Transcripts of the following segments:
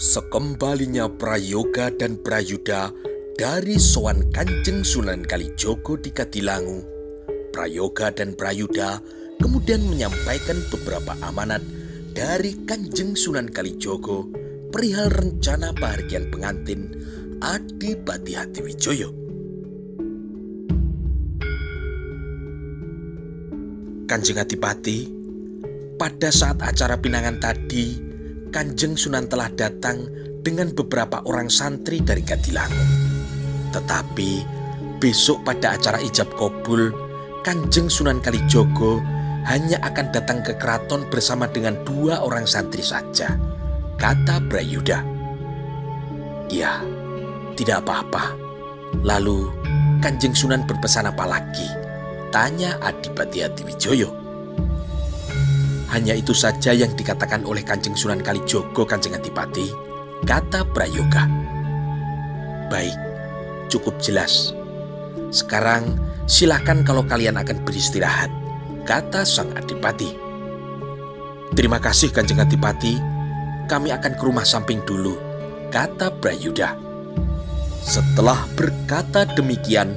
Sekembalinya Prayoga dan Prayuda dari sowan Kanjeng Sunan Kalijogo di Kadilangu, Prayoga dan Prayuda kemudian menyampaikan beberapa amanat dari Kanjeng Sunan Kalijogo perihal rencana pahargyan pengantin Adipati Hadiwijoyo. Kanjeng Adipati, pada saat acara pinangan tadi, Kanjeng Sunan telah datang dengan beberapa orang santri dari Kadilangu. Tetapi besok pada acara ijab kabul, Kanjeng Sunan Kalijogo hanya akan datang ke keraton bersama dengan 2 orang santri saja, kata Prayuda. Ya, tidak apa-apa. Lalu Kanjeng Sunan berpesan apa lagi? Tanya Adipati Hadiwijoyo. Hanya itu saja yang dikatakan oleh Kanjeng Sunan Kalijogo, Kanjeng Adipati, kata Prayoga. Baik, cukup jelas. Sekarang silakan kalau kalian akan beristirahat, kata sang Adipati. Terima kasih Kanjeng Adipati, kami akan ke rumah samping dulu, kata Prayuda. Setelah berkata demikian,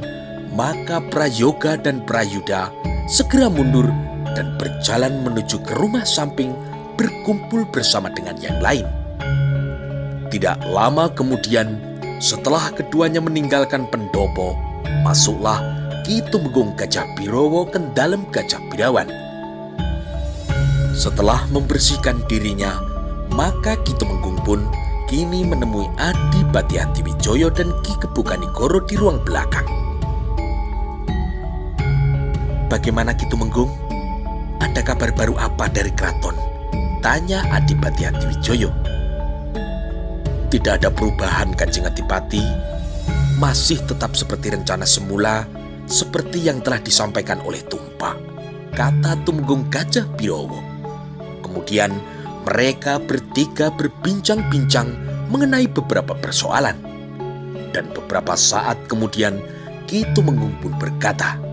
maka Prayoga dan Prayuda segera mundur dan berjalan menuju ke rumah samping berkumpul bersama dengan yang lain. Tidak lama kemudian, setelah keduanya meninggalkan pendopo, masuklah Ki Tumenggung Gajah Birowo ke dalam Gajah Birawan. Setelah membersihkan dirinya, maka Ki Tumenggung pun kini menemui Adipati Hadiwijoyo dan Ki Kebukanigoro di ruang belakang. Bagaimana Ki Tumenggung? Ada kabar baru apa dari keraton? Tanya Adipati Hadiwijoyo. Tidak ada perubahan Kanjeng Adipati, masih tetap seperti rencana semula, seperti yang telah disampaikan oleh Tumpak, kata Tumenggung Gajah Birowo. Kemudian mereka bertiga berbincang-bincang mengenai beberapa persoalan. Dan beberapa saat kemudian Ki Tumenggung pun berkata,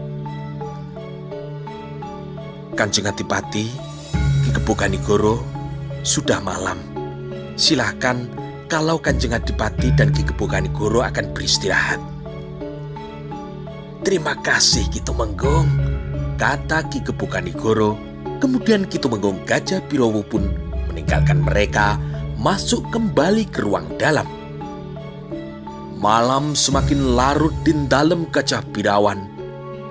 Kanjeng Adipati, Ki Kebukanigoro, sudah malam. Silahkan kalau Kanjeng Adipati dan Ki Kebukanigoro akan beristirahat. Terima kasih Ki Tumenggung, kata Ki Kebukanigoro. Kemudian Ki Tumenggung Gajah Birowo pun meninggalkan mereka masuk kembali ke ruang dalam. Malam semakin larut di dalam Gajah Birawan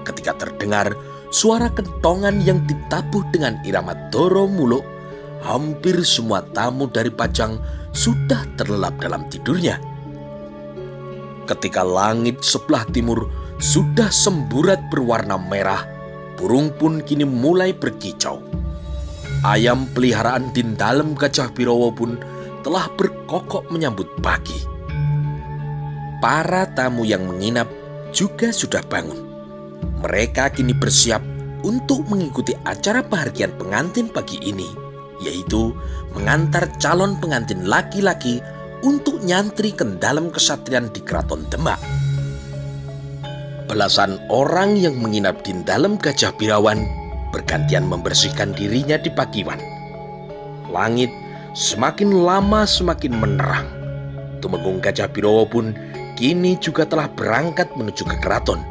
ketika terdengar suara kentongan yang ditabuh dengan irama Doro Muluk. Hampir semua tamu dari Pajang sudah terlelap dalam tidurnya. Ketika langit sebelah timur sudah semburat berwarna merah, burung pun kini mulai berkicau. Ayam peliharaan di dalam Gajah Birowo pun telah berkokok menyambut pagi. Para tamu yang menginap juga sudah bangun. Mereka kini bersiap untuk mengikuti acara pahargyan pengantin pagi ini, yaitu mengantar calon pengantin laki-laki untuk nyantri ke dalam kesatrian di Keraton Demak. Belasan orang yang menginap di dalam Gajah Birawan bergantian membersihkan dirinya di Pakiwan. Langit semakin lama semakin menerang. Tumenggung Gajah Birowo pun kini juga telah berangkat menuju ke keraton.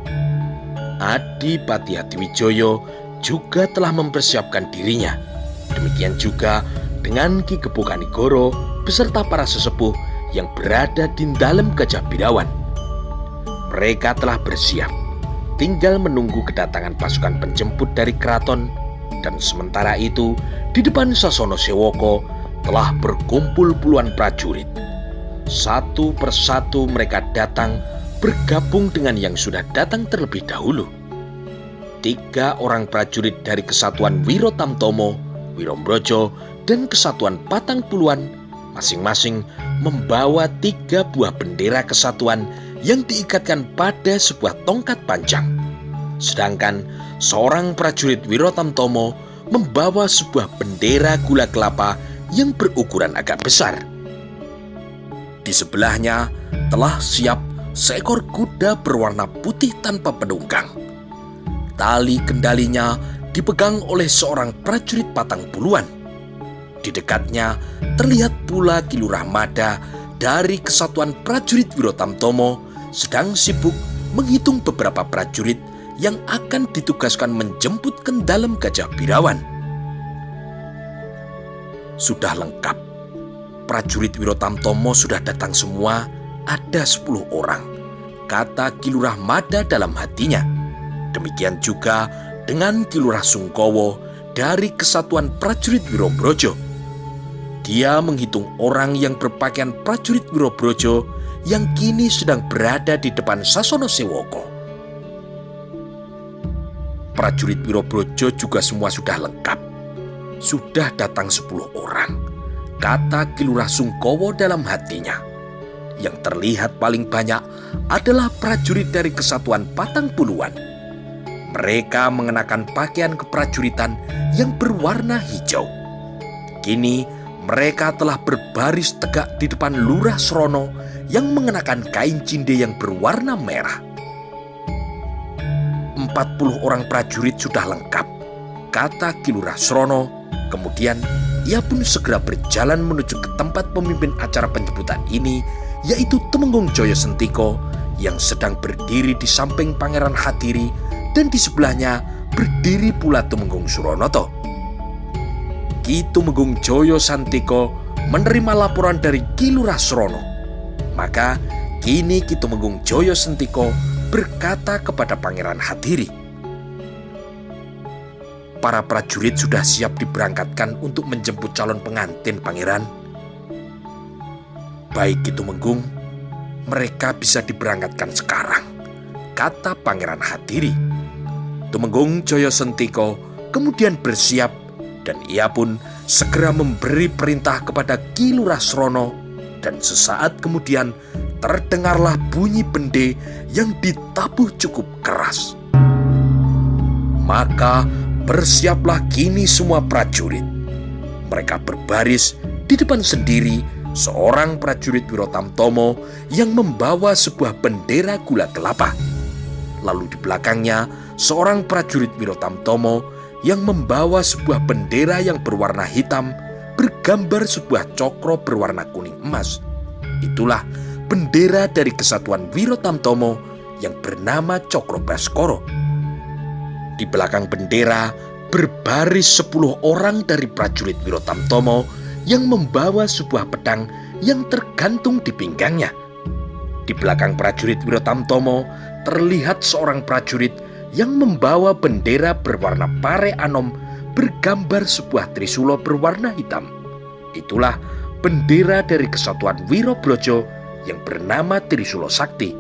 Adipati Hadiwijoyo juga telah mempersiapkan dirinya. Demikian juga dengan Ki Kebukanigoro beserta para sesepuh yang berada di dalam Gajah Birawan. Mereka telah bersiap, tinggal menunggu kedatangan pasukan penjemput dari keraton. Dan sementara itu, di depan Sasono Sewoko telah berkumpul puluhan prajurit. Satu persatu mereka datang bergabung dengan yang sudah datang terlebih dahulu. 3 orang prajurit dari Kesatuan Wiro Tamtomo, Wirombrojo, dan Kesatuan Patang Puluhan masing-masing membawa 3 buah bendera kesatuan yang diikatkan pada sebuah tongkat panjang. Sedangkan seorang prajurit Wiro Tamtomo membawa sebuah bendera gula kelapa yang berukuran agak besar. Di sebelahnya telah siap seekor kuda berwarna putih tanpa penunggang. Tali kendalinya dipegang oleh seorang prajurit Patang Puluhan. Di dekatnya terlihat pula Ki Lurah Mada dari Kesatuan Prajurit Wirotamtomo sedang sibuk menghitung beberapa prajurit yang akan ditugaskan menjemput Kendalem Gajah Birawan. Sudah lengkap. Prajurit Wirotamtomo sudah datang semua, ada 10 orang, kata Ki Lurah Mada dalam hatinya. Demikian juga dengan Ki Lurah Sungkowo dari Kesatuan Prajurit Wirobrojo. Dia menghitung orang yang berpakaian prajurit Wirobrojo yang kini sedang berada di depan Sasono Sewoko. Prajurit Wirobrojo juga semua sudah lengkap. Sudah datang 10 orang, kata Ki Lurah Sungkowo dalam hatinya. Yang terlihat paling banyak adalah prajurit dari Kesatuan Patang Puluhan. Mereka mengenakan pakaian keprajuritan yang berwarna hijau. Kini mereka telah berbaris tegak di depan Lurah Srono yang mengenakan kain cinde yang berwarna merah. 40 orang prajurit sudah lengkap, kata Ki Lurah Srono. Kemudian ia pun segera berjalan menuju ke tempat pemimpin acara penjemputan ini, yaitu Tumenggung Joyo Sentiko yang sedang berdiri di samping Pangeran Hadiri, dan di sebelahnya berdiri pula Tumenggung Suronoto. Ki Tumenggung Joyo Sentiko menerima laporan dari Ki Lurah Srono. Maka kini Ki Tumenggung Joyo Sentiko berkata kepada Pangeran Hadiri, para prajurit sudah siap diberangkatkan untuk menjemput calon pengantin, Pangeran. Baik Ki Tumenggung, mereka bisa diberangkatkan sekarang, kata Pangeran Hadiri. Tumenggung Joyo Sentiko kemudian bersiap dan ia pun segera memberi perintah kepada Ki Lurah Srono, dan sesaat kemudian terdengarlah bunyi bende yang ditabuh cukup keras. Maka bersiaplah kini semua prajurit. Mereka berbaris di depan sendiri seorang prajurit Wirotamtomo yang membawa sebuah bendera gula kelapa. Lalu di belakangnya seorang prajurit Wirotamtomo yang membawa sebuah bendera yang berwarna hitam bergambar sebuah cokro berwarna kuning emas. Itulah bendera dari Kesatuan Wirotamtomo yang bernama Cokro Baskoro. Di belakang bendera berbaris 10 orang dari prajurit Wirotamtomo yang membawa sebuah pedang yang tergantung di pinggangnya. Di belakang prajurit Wirotamtomo terlihat seorang prajurit yang membawa bendera berwarna pare anom bergambar sebuah trisulo berwarna hitam. Itulah bendera dari Kesatuan Wirobrojo yang bernama Trisulo Sakti.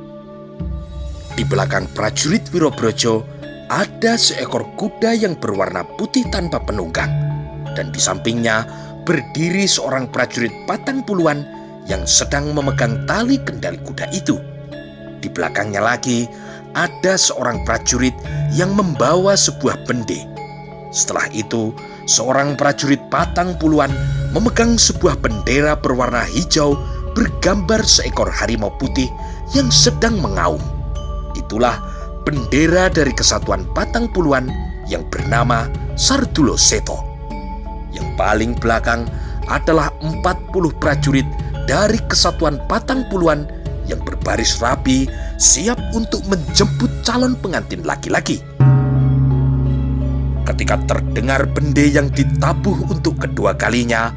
Di belakang prajurit Wirobrojo ada seekor kuda yang berwarna putih tanpa penunggang, dan di sampingnya berdiri seorang prajurit Patang Puluhan yang sedang memegang tali kendali kuda itu. Di belakangnya lagi ada seorang prajurit yang membawa sebuah bende. Setelah itu, seorang prajurit Patang Puluhan memegang sebuah bendera berwarna hijau bergambar seekor harimau putih yang sedang mengaum. Itulah bendera dari Kesatuan Patang Puluhan yang bernama Sardulo Seto. Yang paling belakang adalah 40 prajurit dari Kesatuan Patang Puluhan yang berbaris rapi siap untuk menjemput calon pengantin laki-laki. Ketika terdengar bende yang ditabuh untuk kedua kalinya,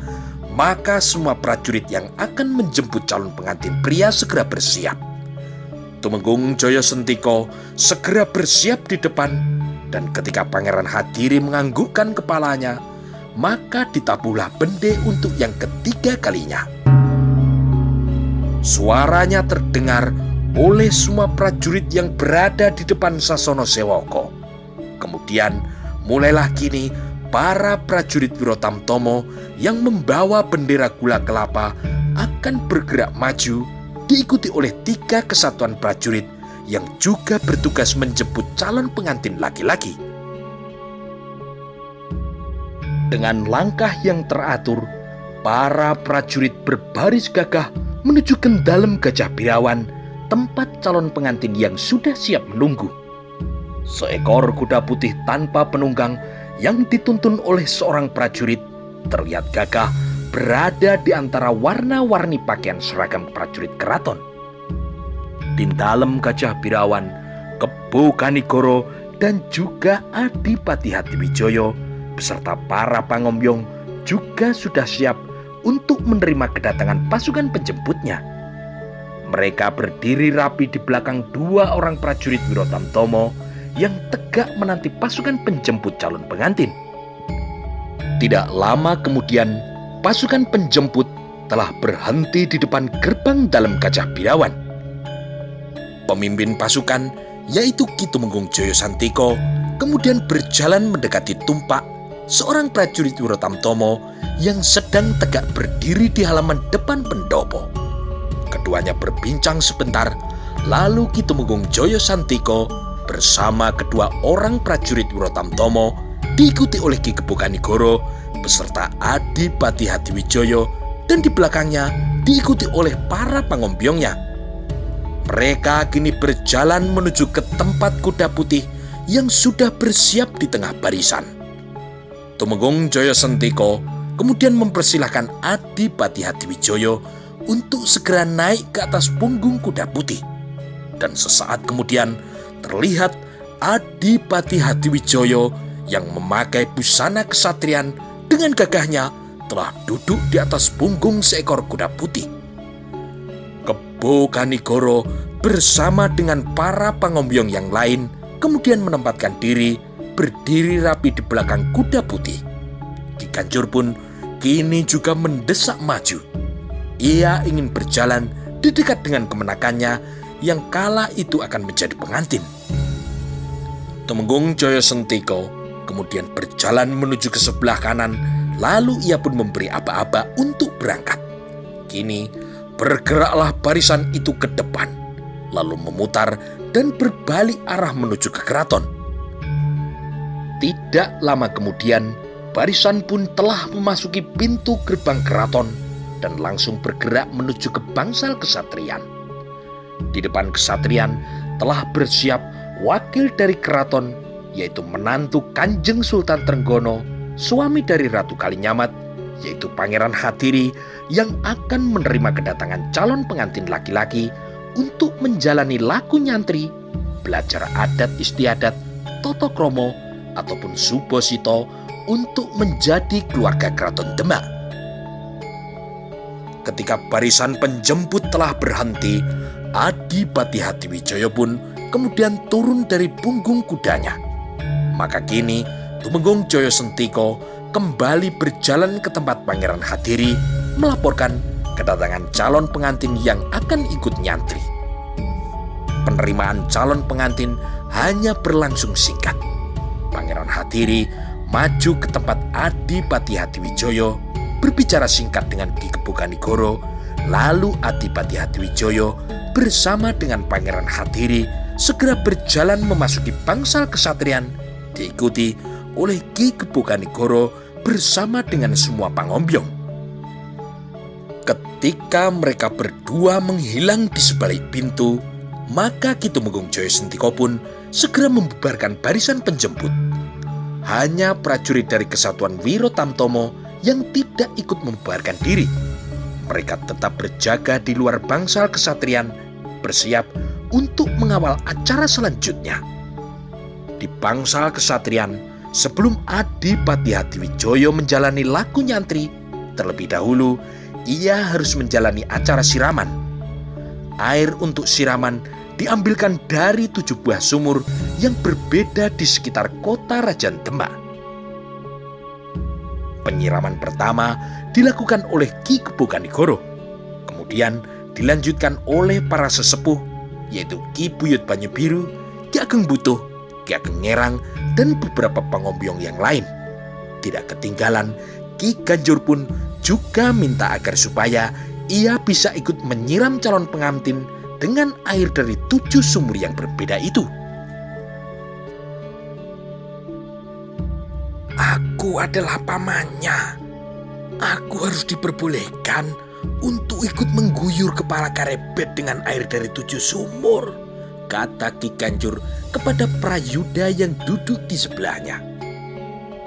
maka semua prajurit yang akan menjemput calon pengantin pria segera bersiap. Tumenggung Joyo Sentiko segera bersiap di depan, dan ketika Pangeran Hadiri menganggukkan kepalanya, maka ditabuhlah bende untuk yang ketiga kalinya. Suaranya terdengar oleh semua prajurit yang berada di depan Sasono Sewoko. Kemudian mulailah kini para prajurit Wirotamtomo yang membawa bendera gula kelapa akan bergerak maju, diikuti oleh 3 kesatuan prajurit yang juga bertugas menjemput calon pengantin laki-laki. Dengan langkah yang teratur, para prajurit berbaris gagah menuju Kendalem Gajah Birawan, tempat calon pengantin yang sudah siap menunggu. Seekor kuda putih tanpa penunggang yang dituntun oleh seorang prajurit terlihat gagah berada di antara warna-warni pakaian seragam prajurit keraton. Di dalam Gajah Birawan, Kebo Kanigoro dan juga Adipati Hadiwijoyo beserta para pangombyong juga sudah siap untuk menerima kedatangan pasukan penjemputnya. Mereka berdiri rapi di belakang dua orang prajurit Wirotamtomo yang tegak menanti pasukan penjemput calon pengantin. Tidak lama kemudian, pasukan penjemput telah berhenti di depan gerbang dalam Gajah Birawan. Pemimpin pasukan, yaitu Ki Tumenggung Jayasantiko, kemudian berjalan mendekati Tumpak, seorang prajurit Wirotamtomo yang sedang tegak berdiri di halaman depan pendopo. Keduanya berbincang sebentar, lalu Ki Tumenggung Jayasantiko bersama kedua orang prajurit Wirotamtomo diikuti oleh Ki Kebo Kanigoro beserta Adipati Hadiwijoyo dan di belakangnya diikuti oleh para pangombyongnya. Mereka kini berjalan menuju ke tempat kuda putih yang sudah bersiap di tengah barisan. Tumenggung Jayasantiko kemudian mempersilahkan Adipati Hadiwijoyo untuk segera naik ke atas punggung kuda putih. Dan sesaat kemudian terlihat Adipati Hadiwijoyo yang memakai busana kesatrian dengan gagahnya telah duduk di atas punggung seekor kuda putih. Kebo Kanigoro bersama dengan para pangombyong yang lain kemudian menempatkan diri berdiri rapi di belakang kuda putih. Ki Kanjur pun kini juga mendesak maju. Ia ingin berjalan di dekat dengan kemenakannya yang kala itu akan menjadi pengantin. Tumenggung Jayasantiko kemudian berjalan menuju ke sebelah kanan, lalu ia pun memberi aba-aba untuk berangkat. Kini bergeraklah barisan itu ke depan, lalu memutar dan berbalik arah menuju ke keraton. Tidak lama kemudian, barisan pun telah memasuki pintu gerbang keraton dan langsung bergerak menuju ke bangsal kesatrian. Di depan kesatrian telah bersiap wakil dari keraton, yaitu menantu Kanjeng Sultan Trenggono, suami dari Ratu Kalinyamat, yaitu Pangeran Hadiri yang akan menerima kedatangan calon pengantin laki-laki untuk menjalani laku nyantri, belajar adat istiadat, toto kromo, ataupun subosito untuk menjadi keluarga Keraton Demak. Ketika barisan penjemput telah berhenti, Adipati Hadiwijoyo pun kemudian turun dari punggung kudanya. Maka kini Tumenggung Jayasantiko kembali berjalan ke tempat Pangeran Hadiri melaporkan kedatangan calon pengantin yang akan ikut nyantri. Penerimaan calon pengantin hanya berlangsung singkat. Pangeran Hadiri maju ke tempat Adipati Hadiwijoyo, berbicara singkat dengan Ki Kebo Kanigoro, lalu Adipati Hadiwijoyo bersama dengan Pangeran Hadiri segera berjalan memasuki bangsal kesatrian, diikuti oleh Ki Kebo Kanigoro bersama dengan semua pangombyong. Ketika mereka berdua menghilang di sebalik pintu, maka Ki Tumenggung Jayasantiko pun segera membubarkan barisan penjemput. Hanya prajurit dari Kesatuan Wirotamtomo yang tidak ikut membubarkan diri. Mereka tetap berjaga di luar bangsal kesatrian, bersiap untuk mengawal acara selanjutnya. Di bangsal kesatrian, sebelum Adipati Hadiwijoyo menjalani laku nyantri, terlebih dahulu ia harus menjalani acara siraman. Air untuk siraman diambilkan dari 7 buah sumur yang berbeda di sekitar kota Rajan Demak. Penyiraman pertama dilakukan oleh Ki Kebo Kanigoro, kemudian dilanjutkan oleh para sesepuh, yaitu Ki Buyut Banyu-Biru, Ki Ageng Butuh, Ki Ageng Ngerang, dan beberapa pangombyong yang lain. Tidak ketinggalan, Ki Kanjur pun juga minta agar supaya ia bisa ikut menyiram calon pengantin dengan air dari 7 sumur yang berbeda itu. Aku adalah pamannya. Aku harus diperbolehkan untuk ikut mengguyur kepala karebet dengan air dari 7 sumur, kata Ki Kanjur kepada prayuda yang duduk di sebelahnya.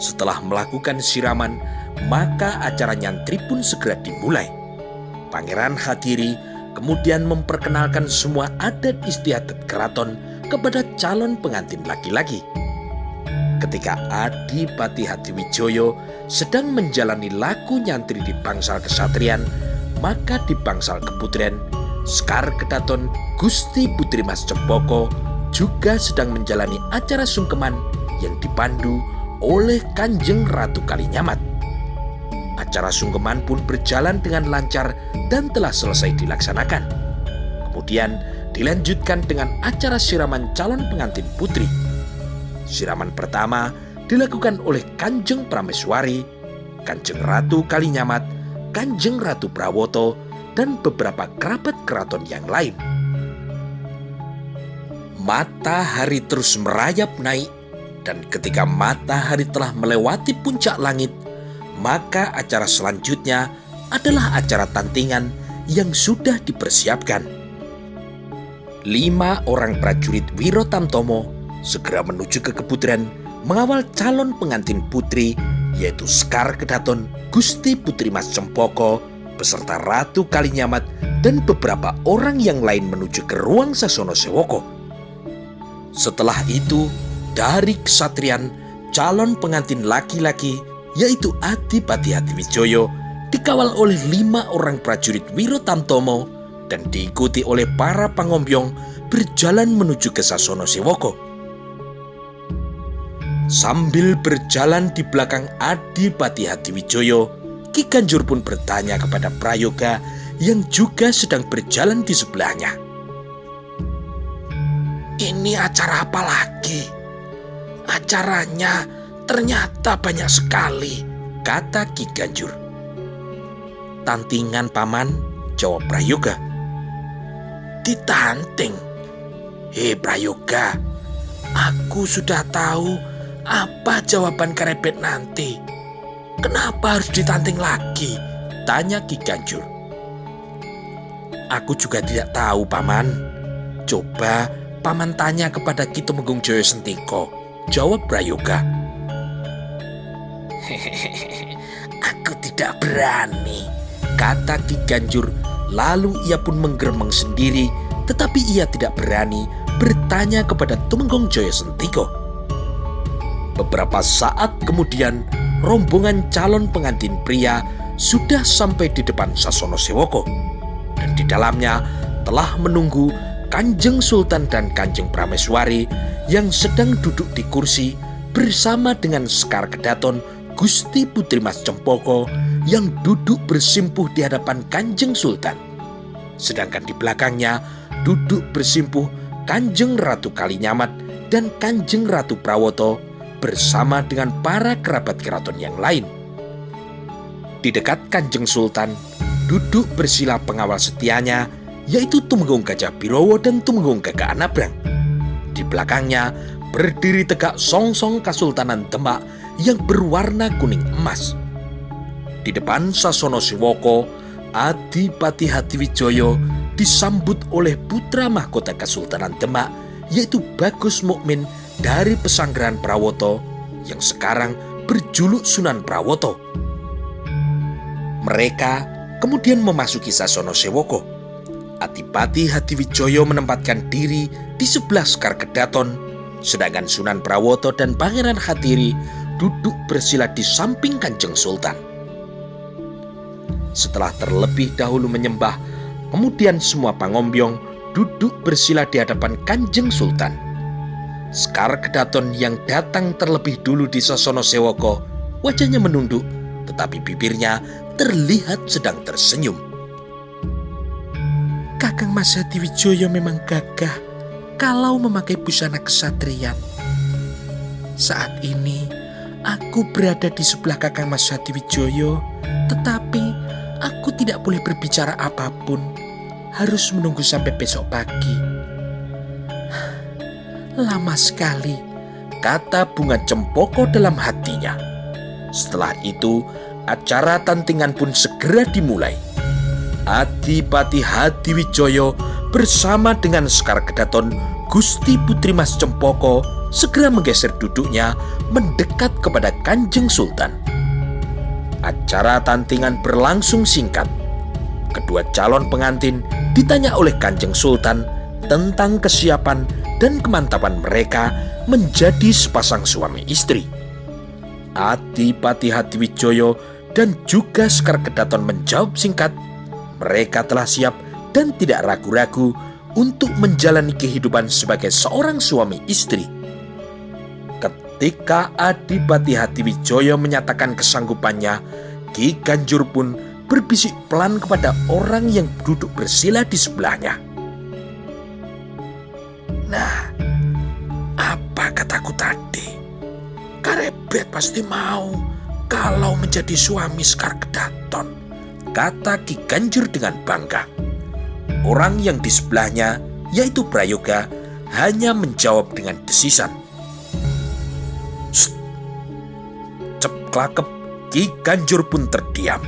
Setelah melakukan siraman, maka acara nyantri pun segera dimulai. Pangeran Hadiri kemudian memperkenalkan semua adat istiadat keraton kepada calon pengantin laki-laki. Ketika Adipati Hadiwijoyo sedang menjalani laku nyantri di bangsal kesatrian, maka di bangsal keputrian, Sekar Kedaton Gusti Putri Mas Cempoko juga sedang menjalani acara sungkeman yang dipandu oleh Kanjeng Ratu Kalinyamat. Acara sungkeman pun berjalan dengan lancar dan telah selesai dilaksanakan. Kemudian dilanjutkan dengan acara siraman calon pengantin putri. Siraman pertama dilakukan oleh Kanjeng Prameswari, Kanjeng Ratu Kalinyamat, Kanjeng Ratu Prawoto, dan beberapa kerabat keraton yang lain. Matahari terus merayap naik, dan ketika matahari telah melewati puncak langit, maka acara selanjutnya adalah acara tantingan yang sudah dipersiapkan. 5 orang prajurit Wiro Tamtomo segera menuju ke keputrian mengawal calon pengantin putri, yaitu Sekar Kedaton Gusti Putri Mas Cempoko beserta Ratu Kalinyamat dan beberapa orang yang lain menuju ke ruang Sasono Sewoko. Setelah itu, dari kesatrian, calon pengantin laki-laki yaitu Adipati Hadiwijoyo dikawal oleh 5 orang prajurit Wiro Tamtomo dan diikuti oleh para pangombyong berjalan menuju ke Sasono Sewoko. Sambil berjalan di belakang Adipati Hadiwijoyo, Ki Ganjur pun bertanya kepada Prayoga yang juga sedang berjalan di sebelahnya. "Ini acara apa lagi? Acaranya ternyata banyak sekali," kata Ki Ganjur. "Tantingan, Paman," jawab Prayoga. "Ditanting? Hei Prayoga, aku sudah tahu apa jawaban Karebet nanti. Kenapa harus ditanting lagi?" tanya Ki Ganjur. "Aku juga tidak tahu, Paman. Coba Paman tanya kepada Ki Tumenggung Jaya Sentiko," jawab Prayoga. "Aku tidak berani," kata Ki Ganjur. Lalu ia pun menggeremeng sendiri, tetapi ia tidak berani bertanya kepada Tumenggung Jaya Sentiko. Beberapa saat kemudian, rombongan calon pengantin pria sudah sampai di depan Sasono Sewoko, dan di dalamnya telah menunggu Kanjeng Sultan dan Kanjeng Prameswari yang sedang duduk di kursi bersama dengan Sekar Kedaton Gusti Putri Mas Cempoko yang duduk bersimpuh di hadapan Kanjeng Sultan. Sedangkan di belakangnya duduk bersimpuh Kanjeng Ratu Kalinyamat dan Kanjeng Ratu Prawoto bersama dengan para kerabat keraton yang lain. Di dekat Kanjeng Sultan duduk bersila pengawal setianya, yaitu Tumenggung Gajah Birowo dan Tumenggung Gagah Anabrang. Di belakangnya berdiri tegak songsong Kasultanan Demak yang berwarna kuning emas. Di depan Sasono Sewoko, Adipati Hadiwijoyo disambut oleh putra mahkota Kesultanan Demak, yaitu Bagus Mukmin dari pesanggrahan Prawoto yang sekarang berjuluk Sunan Prawoto. Mereka kemudian memasuki Sasono Sewoko. Adipati Hadiwijoyo menempatkan diri di sebelah Sekar Kedaton, sedangkan Sunan Prawoto dan Pangeran Hadiri duduk bersila di samping Kanjeng Sultan. Setelah terlebih dahulu menyembah, kemudian semua pangombyong duduk bersila di hadapan Kanjeng Sultan. Sekar Kedaton yang datang terlebih dulu di Sasono Sewoko, wajahnya menunduk, tetapi bibirnya terlihat sedang tersenyum. "Kakang Mas Hadiwijoyo memang gagah kalau memakai busana kesatrian. Saat ini aku berada di sebelah Kakang Mas Hadiwijoyo, tetapi aku tidak boleh berbicara apapun. Harus menunggu sampai besok pagi." "Lama sekali," kata Bunga Cempoko dalam hatinya. Setelah itu, acara tantingan pun segera dimulai. Adipati Hadiwijoyo bersama dengan Sekar Kedaton, Gusti Putri Mas Cempoko segera menggeser duduknya mendekat kepada Kanjeng Sultan. Acara tantingan berlangsung singkat. Kedua calon pengantin ditanya oleh Kanjeng Sultan tentang kesiapan dan kemantapan mereka menjadi sepasang suami istri. Adipati Hadiwijoyo dan juga Sekar Kedaton menjawab singkat, mereka telah siap dan tidak ragu-ragu untuk menjalani kehidupan sebagai seorang suami istri. Ketika Adipati Hadiwijoyo menyatakan kesanggupannya, Ki Ganjur pun berbisik pelan kepada orang yang duduk bersila di sebelahnya. "Nah, apa kataku tadi? Karebet pasti mau kalau menjadi suami Sekar Kedaton," kata Ki Ganjur dengan bangga. Orang yang di sebelahnya, yaitu Prayoga, hanya menjawab dengan desisan. Ceplakep, Ki Ganjur pun terdiam.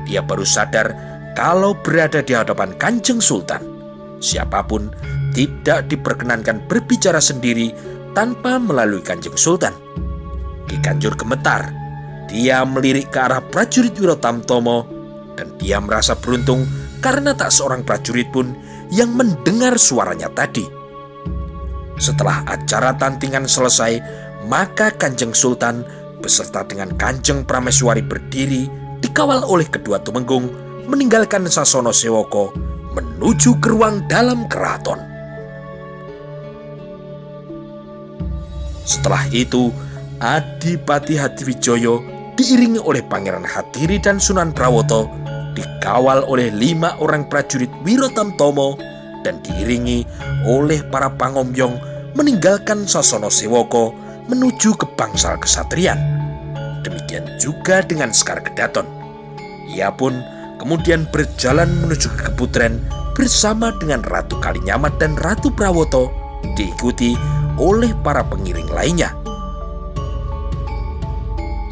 Dia baru sadar kalau berada di hadapan Kanjeng Sultan. Siapapun tidak diperkenankan berbicara sendiri tanpa melalui Kanjeng Sultan. Ki Ganjur gemetar. Dia melirik ke arah prajurit Wirotamtomo dan dia merasa beruntung karena tak seorang prajurit pun yang mendengar suaranya tadi. Setelah acara tantingan selesai, maka Kanjeng Sultan beserta dengan Kanjeng Prameswari berdiri dikawal oleh kedua tumenggung meninggalkan Sasono Sewoko menuju ke ruang dalam keraton. Setelah itu, Adipati Hadiwijoyo diiringi oleh Pangeran Hadiri dan Sunan Prawoto, dikawal oleh 5 orang prajurit Wirotamtomo dan diiringi oleh para pangombyong meninggalkan Sasono Sewoko menuju ke bangsal kesatrian. Demikian juga dengan Sekar Kedaton. Ia pun kemudian berjalan menuju ke Keputren bersama dengan Ratu Kalinyamat dan Ratu Prawoto, diikuti oleh para pengiring lainnya.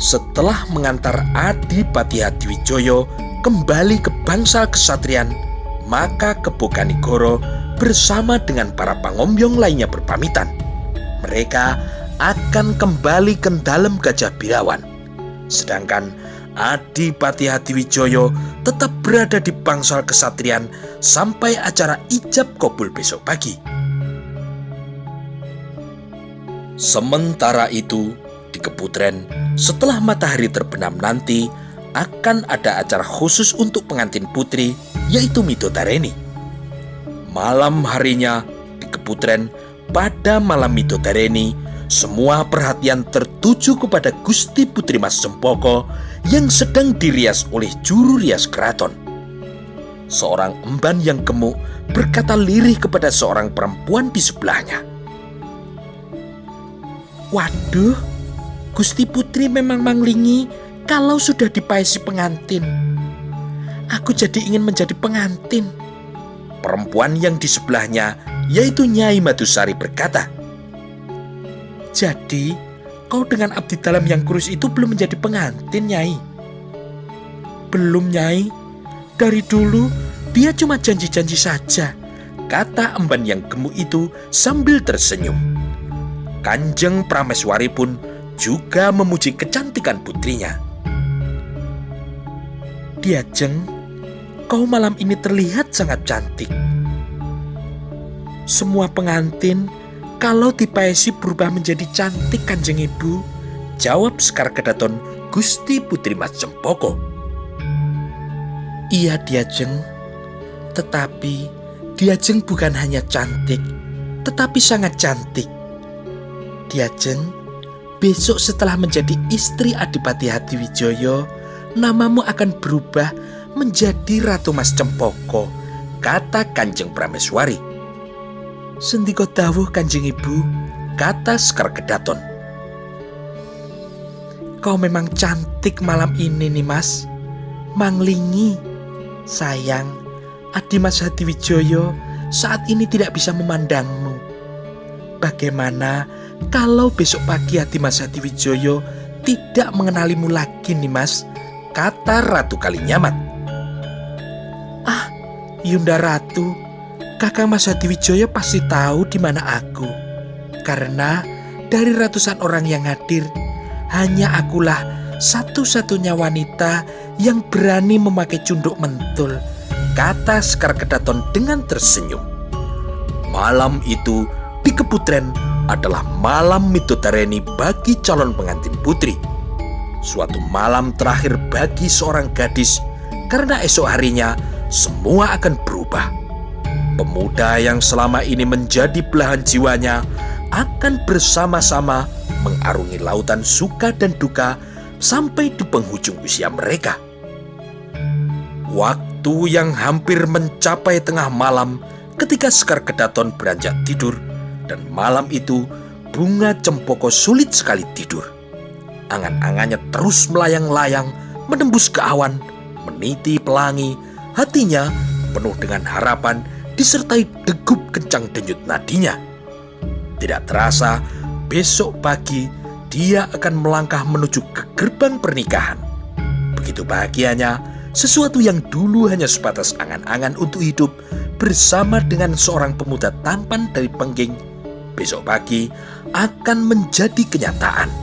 Setelah mengantar Adipati Hadiwijoyo kembali ke bangsal kesatrian, maka Kebo Kanigoro bersama dengan para pangombyong lainnya berpamitan. Mereka akan kembali ke dalam Gajah Birawan. Sedangkan Adipati Hadiwijoyo tetap berada di bangsal kesatrian sampai acara ijab kabul besok pagi. Sementara itu, di Keputren, setelah matahari terbenam nanti, akan ada acara khusus untuk pengantin putri, yaitu Midodareni. Malam harinya di Keputren, pada malam Midodareni, semua perhatian tertuju kepada Gusti Putri Mas Cempoko yang sedang dirias oleh juru rias keraton. Seorang emban yang gemuk berkata lirih kepada seorang perempuan di sebelahnya. "Waduh, Gusti Putri memang manglingi kalau sudah dipaesi pengantin. Aku jadi ingin menjadi pengantin." Perempuan yang di sebelahnya, yaitu Nyai Madusari, berkata, "Jadi, kau dengan abdi dalam yang kurus itu belum menjadi pengantin, Nyai?" "Belum, Nyai. Dari dulu, dia cuma janji-janji saja," kata emban yang gemuk itu sambil tersenyum. Kanjeng Prameswari pun juga memuji kecantikan putrinya. "Diajeng, kau malam ini terlihat sangat cantik. Semua pengantin kalau dipaesi berubah menjadi cantik, Kanjeng Ibu," jawab Sekar Kedaton Gusti Putri Mas Cempoko. "Iya, Diajeng. Tetapi Diajeng bukan hanya cantik, tetapi sangat cantik. Diajeng, besok setelah menjadi istri Adipati Hadiwijoyo, namamu akan berubah menjadi Ratu Mas Cempoko," kata Kanjeng Prameswari. "Sendika dawuh, Kanjeng Ibu," kata Sekar Kedaton. "Kau memang cantik malam ini nih, Mas. Manglingi. Sayang, Adi Mas Hadiwijoyo saat ini tidak bisa memandangmu. Bagaimana kalau besok pagi Adi Mas Hadiwijoyo tidak mengenalimu lagi nih, Mas?" kata Ratu Kalinyamat. "Ah, Yunda Ratu, Kakang Mas Hadiwijaya pasti tahu di mana aku. Karena dari ratusan orang yang hadir, hanya akulah satu-satunya wanita yang berani memakai cunduk mentul, kata Sekar Kedaton dengan tersenyum. Malam itu di Keputren adalah malam midodareni bagi calon pengantin putri. Suatu malam terakhir bagi seorang gadis, karena esok harinya semua akan berubah. Pemuda yang selama ini menjadi belahan jiwanya akan bersama-sama mengarungi lautan suka dan duka sampai di penghujung usia mereka. Waktu yang hampir mencapai tengah malam ketika Sekar Kedaton beranjak tidur, dan malam itu Bunga Cempoko sulit sekali tidur. Angan-angannya terus melayang-layang menembus ke awan, meniti pelangi, hatinya penuh dengan harapan disertai degup kencang denyut nadinya. Tidak terasa, besok pagi dia akan melangkah menuju ke gerbang pernikahan. Begitu bahagianya, sesuatu yang dulu hanya sebatas angan-angan untuk hidup bersama dengan seorang pemuda tampan dari Pengging, besok pagi akan menjadi kenyataan.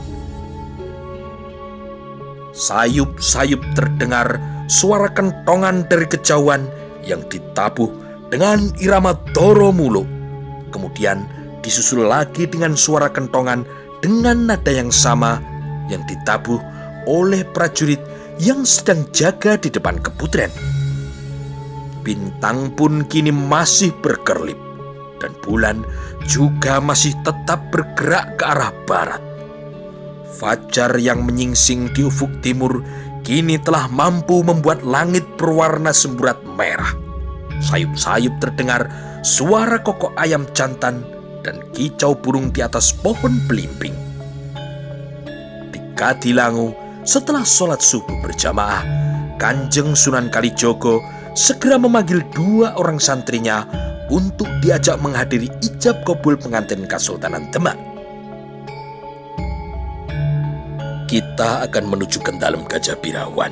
Sayup-sayup terdengar suara kentongan dari kejauhan yang ditabuh dengan irama Doro Muluk. Kemudian disusul lagi dengan suara kentongan dengan nada yang sama yang ditabuh oleh prajurit yang sedang jaga di depan Keputren. Bintang pun kini masih berkerlip, dan bulan juga masih tetap bergerak ke arah barat. Fajar yang menyingsing di ufuk timur kini telah mampu membuat langit berwarna semburat merah. Sayup-sayup terdengar suara kokok ayam jantan dan kicau burung di atas pohon belimbing. Di Kadilangu, setelah sholat subuh berjamaah, Kanjeng Sunan Kalijogo segera memanggil 2 orang santrinya untuk diajak menghadiri ijab kabul pengantin Kesultanan Demak. Kita akan menuju ke dalam Gajah Birawan.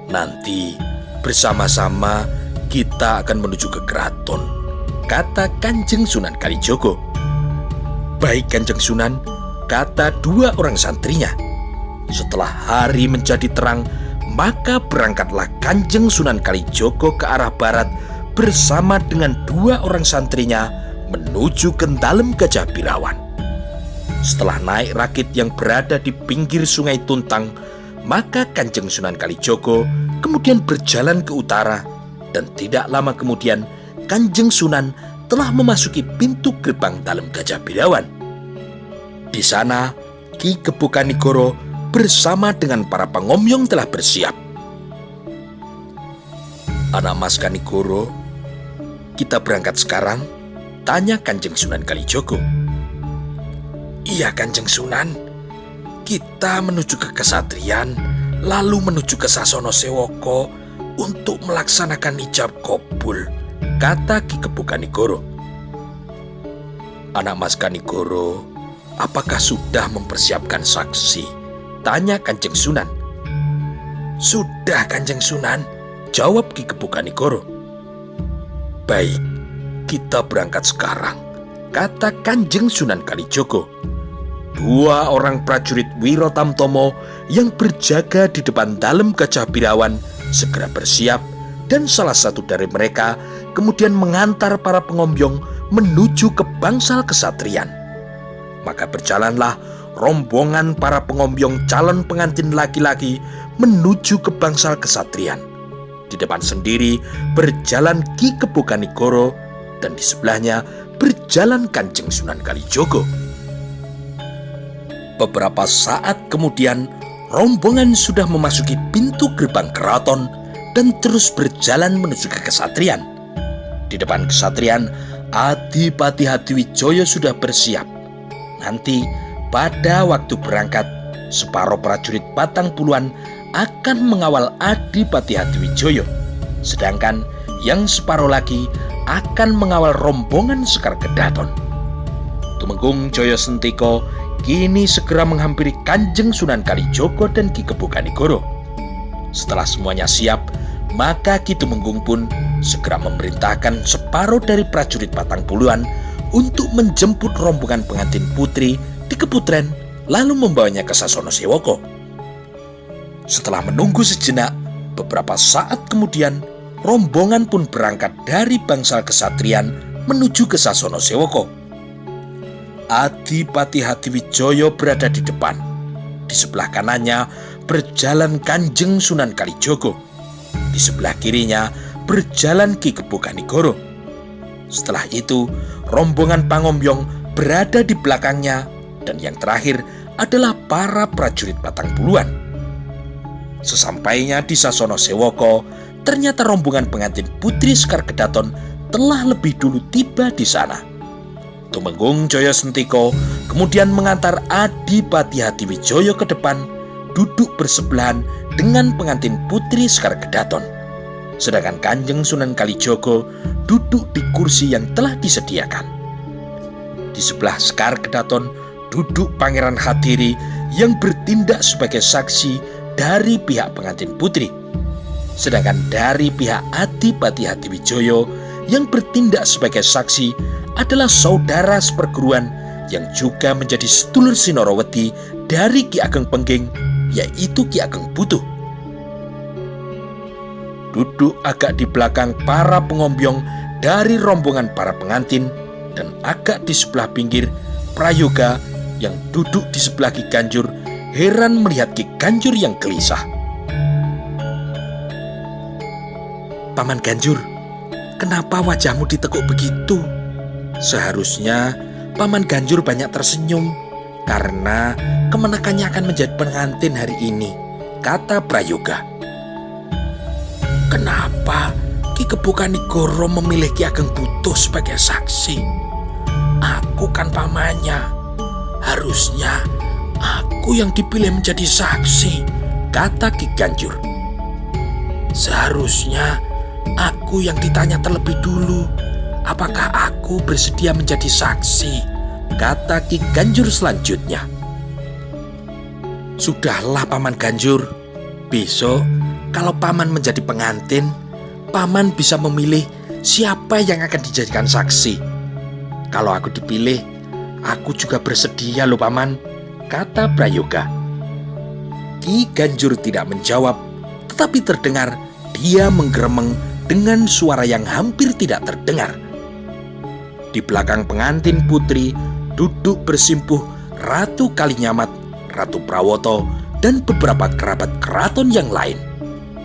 Nanti bersama-sama kita akan menuju ke keraton, kata Kanjeng Sunan Kalijogo. Baik Kanjeng Sunan, kata 2 orang santrinya. Setelah hari menjadi terang, maka berangkatlah Kanjeng Sunan Kalijogo ke arah barat bersama dengan 2 orang santrinya menuju ke dalam Gajah Birawan. Setelah naik rakit yang berada di pinggir Sungai Tuntang, maka Kanjeng Sunan Kalijogo kemudian berjalan ke utara, dan tidak lama kemudian Kanjeng Sunan telah memasuki pintu gerbang dalam Gajah Birawan. Di sana Ki Kebukanigoro bersama dengan para pengomyong telah bersiap. Anak Mas Kanigoro, kita berangkat sekarang? Tanya Kanjeng Sunan Kalijogo. Iya Kanjeng Sunan, kita menuju ke Kesatrian, lalu menuju ke Sasono Sewoko untuk melaksanakan ijab kabul, kata Ki Kebukanigoro. Anak Mas Kanigoro, apakah sudah mempersiapkan saksi? Tanya Kanjeng Sunan. Sudah Kanjeng Sunan, jawab Ki Kebukanigoro. Baik, kita berangkat sekarang, kata Kanjeng Sunan Kalijogo. 2 orang prajurit Wiro Tamtomo yang berjaga di depan dalam Gajah Birawan segera bersiap, dan salah satu dari mereka kemudian mengantar para pengombyong menuju ke bangsal kesatrian. Maka berjalanlah rombongan para pengombyong calon pengantin laki-laki menuju ke bangsal kesatrian. Di depan sendiri berjalan Ki Kebukanigoro, dan di sebelahnya berjalan Kanjeng Sunan Kalijogo. Beberapa saat kemudian, rombongan sudah memasuki pintu gerbang keraton dan terus berjalan menuju ke kesatrian. Di depan kesatrian, Adipati Hadiwijaya sudah bersiap. Nanti pada waktu berangkat, separuh prajurit batang puluhan akan mengawal Adipati Hadiwijaya, sedangkan yang separuh lagi akan mengawal rombongan Sekar Kedaton. Tumenggung Jaya Sentiko kini segera menghampiri Kanjeng Sunan Kalijogo dan Ki Kebukanigoro. Setelah semuanya siap, maka Ki Tumenggung pun segera memerintahkan separuh dari prajurit Patang Puluhan untuk menjemput rombongan pengantin putri di Keputren, lalu membawanya ke Sasono Sewoko. Setelah menunggu sejenak, beberapa saat kemudian rombongan pun berangkat dari bangsal kesatrian menuju ke Sasono Sewoko. Adipati Hadiwijoyo berada di depan. Di sebelah kanannya berjalan Kanjeng Sunan Kalijogo. Di sebelah kirinya berjalan Ki Kebo Kanigoro. Setelah itu, rombongan Pangombyong berada di belakangnya, dan yang terakhir adalah para prajurit Patang Puluhan. Sesampainya di Sasono Sewoko, ternyata rombongan pengantin Putri Sekar Kedaton telah lebih dulu tiba di sana. Tumenggung Joyo Sentiko kemudian mengantar Adipati Hadiwijoyo ke depan, duduk bersebelahan dengan pengantin Putri Sekar Kedaton. Sedangkan Kanjeng Sunan Kalijogo duduk di kursi yang telah disediakan. Di sebelah Sekar Kedaton duduk Pangeran Hadiri yang bertindak sebagai saksi dari pihak pengantin putri. Sedangkan dari pihak Adipati Hadiwijoyo yang bertindak sebagai saksi adalah saudara seperguruan yang juga menjadi sedulur Sinoroweti dari Ki Ageng Pengging, yaitu Ki Ageng Butuh. Duduk agak di belakang para pengombyong dari rombongan para pengantin, dan agak di sebelah pinggir Prayoga yang duduk di sebelah Ki Ganjur heran melihat Ki Ganjur yang gelisah. "Paman Ganjur, kenapa wajahmu ditekuk begitu? Seharusnya Paman Ganjur banyak tersenyum karena kemenakannya akan menjadi pengantin hari ini," kata Prayoga. "Kenapa Ki Kebo Kanigoro memilih Ki Ageng Butuh sebagai saksi? Aku kan pamannya. Harusnya aku yang dipilih menjadi saksi," kata Ki Ganjur. "Seharusnya aku yang ditanya terlebih dulu, apakah aku bersedia menjadi saksi," kata Ki Ganjur selanjutnya. "Sudahlah Paman Ganjur, besok kalau Paman menjadi pengantin, Paman bisa memilih siapa yang akan dijadikan saksi. Kalau aku dipilih, aku juga bersedia loh Paman," kata Prayoga. Ki Ganjur tidak menjawab, tetapi terdengar dia menggeremeng dengan suara yang hampir tidak terdengar. Di belakang pengantin putri duduk bersimpuh Ratu Kalinyamat, Ratu Prawoto, dan beberapa kerabat keraton yang lain.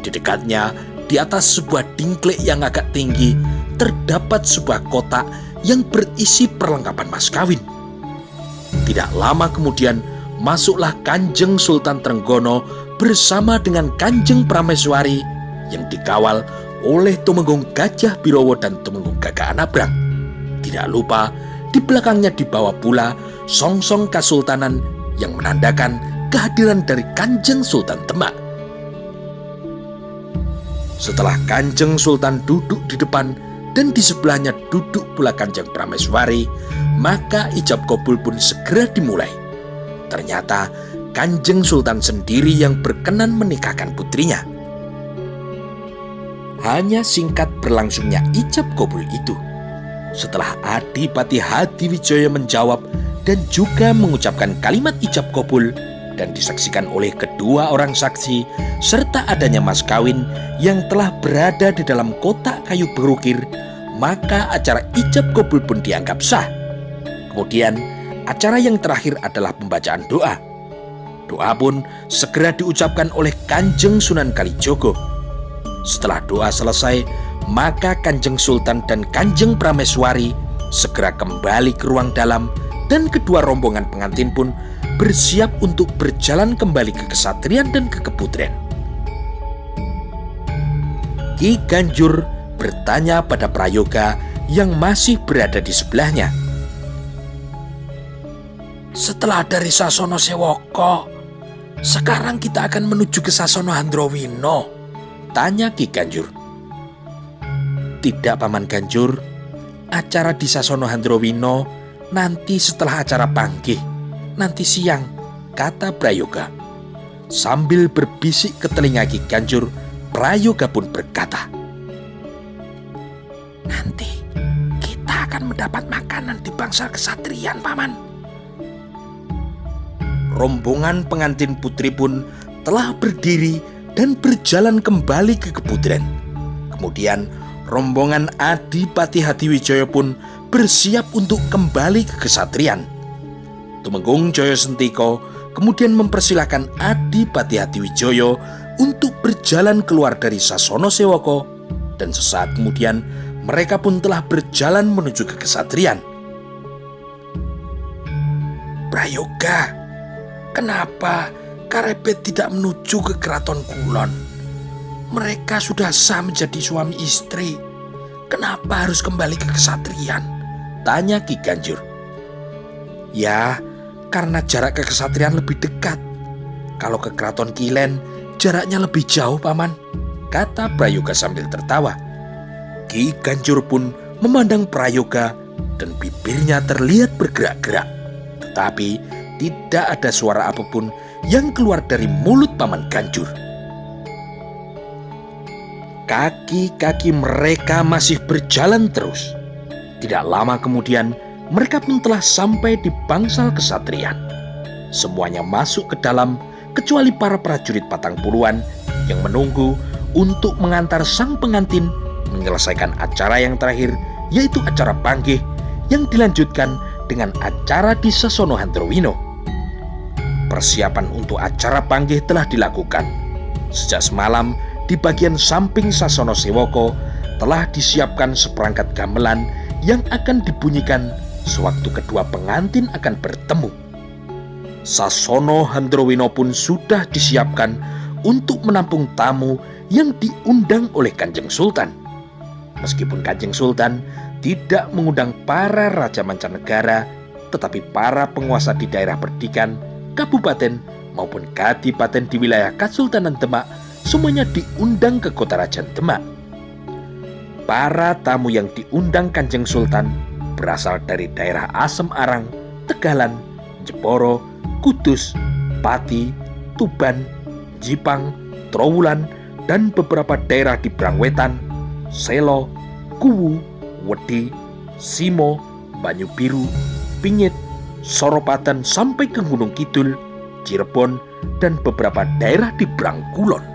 Di dekatnya, di atas sebuah dingklek yang agak tinggi, terdapat sebuah kotak yang berisi perlengkapan mas kawin. Tidak lama kemudian, masuklah Kanjeng Sultan Trenggono bersama dengan Kanjeng Prameswari yang dikawal oleh Tumenggung Gajah Birowo dan Tumenggung Gagak Anabrang. Tidak lupa, di belakangnya dibawa pula songsong Kasultanan yang menandakan kehadiran dari Kanjeng Sultan Demak. Setelah Kanjeng Sultan duduk di depan dan di sebelahnya duduk pula Kanjeng Prameswari, maka ijab kabul pun segera dimulai. Ternyata Kanjeng Sultan sendiri yang berkenan menikahkan putrinya. Hanya singkat berlangsungnya ijab kabul itu. Setelah Adipati Hadiwijoyo menjawab dan juga mengucapkan kalimat ijab kabul dan disaksikan oleh kedua orang saksi serta adanya mas kawin yang telah berada di dalam kotak kayu berukir, maka acara ijab kabul pun dianggap sah. Kemudian acara yang terakhir adalah pembacaan doa. Doa pun segera diucapkan oleh Kanjeng Sunan Kalijogo. Setelah doa selesai, maka Kanjeng Sultan dan Kanjeng Prameswari segera kembali ke ruang dalam dan kedua rombongan pengantin pun bersiap untuk berjalan kembali ke kesatrian dan ke keputren. Ki Ganjur bertanya pada Prayoga yang masih berada di sebelahnya. "Setelah dari Sasono Sewoko, sekarang kita akan menuju ke Sasono Handrawina?" tanya Ki Ganjur. "Tidak Paman Ganjur, acara di Sasono Handrawina nanti setelah acara panggih, nanti siang," kata Prayoga. Sambil berbisik ke telinga Ki Ganjur, Prayoga pun berkata, Nanti kita akan mendapat makanan di bangsal kesatrian, Paman. Rombongan pengantin putri pun telah berdiri dan berjalan kembali ke keputren. Kemudian rombongan Adipati Hadiwijaya pun bersiap untuk kembali ke kesatrian. Tumenggung Jaya Sentiko kemudian mempersilahkan Adipati Hadiwijaya untuk berjalan keluar dari Sasono Sewaka, dan sesaat kemudian mereka pun telah berjalan menuju ke kesatrian. Prayoga, kenapa Karebet tidak menuju ke Keraton Kulon? Mereka sudah sah menjadi suami istri. Kenapa harus kembali ke kesatrian? Tanya Ki Ganjur. Ya, karena jarak ke kesatrian lebih dekat. Kalau ke Keraton Kilen, jaraknya lebih jauh, Paman, kata Prayoga sambil tertawa. Ki Ganjur pun memandang Prayoga dan bibirnya terlihat bergerak-gerak. Tetapi tidak ada suara apapun yang keluar dari mulut Paman Ganjur. Kaki-kaki mereka masih berjalan terus. Tidak lama kemudian, mereka pun telah sampai di bangsal kesatrian. Semuanya masuk ke dalam, kecuali para prajurit Patang Puluhan yang menunggu untuk mengantar sang pengantin menyelesaikan acara yang terakhir, yaitu acara panggih yang dilanjutkan dengan acara di Sasono Handrawina. Persiapan untuk acara panggih telah dilakukan. Sejak semalam, di bagian samping Sasono Sewaka telah disiapkan seperangkat gamelan yang akan dibunyikan sewaktu kedua pengantin akan bertemu. Sasono Handrawina pun sudah disiapkan untuk menampung tamu yang diundang oleh Kanjeng Sultan. Meskipun Kanjeng Sultan tidak mengundang para raja mancanegara, tetapi para penguasa di daerah Perdikan, kabupaten maupun kadipaten di wilayah Kasultanan Demak semuanya diundang ke kota Rajan Demak. Para tamu yang diundang Kanjeng Sultan berasal dari daerah Asem Arang, Tegalan, Jeporo, Kudus, Pati, Tuban, Jipang, Trowulan, dan beberapa daerah di Brangwetan, Selo, Kuwu, Wedi, Simo, Banyu Biru, Pingit, Soropaten sampai ke Gunung Kidul, Cirebon, dan beberapa daerah di Brangkulon.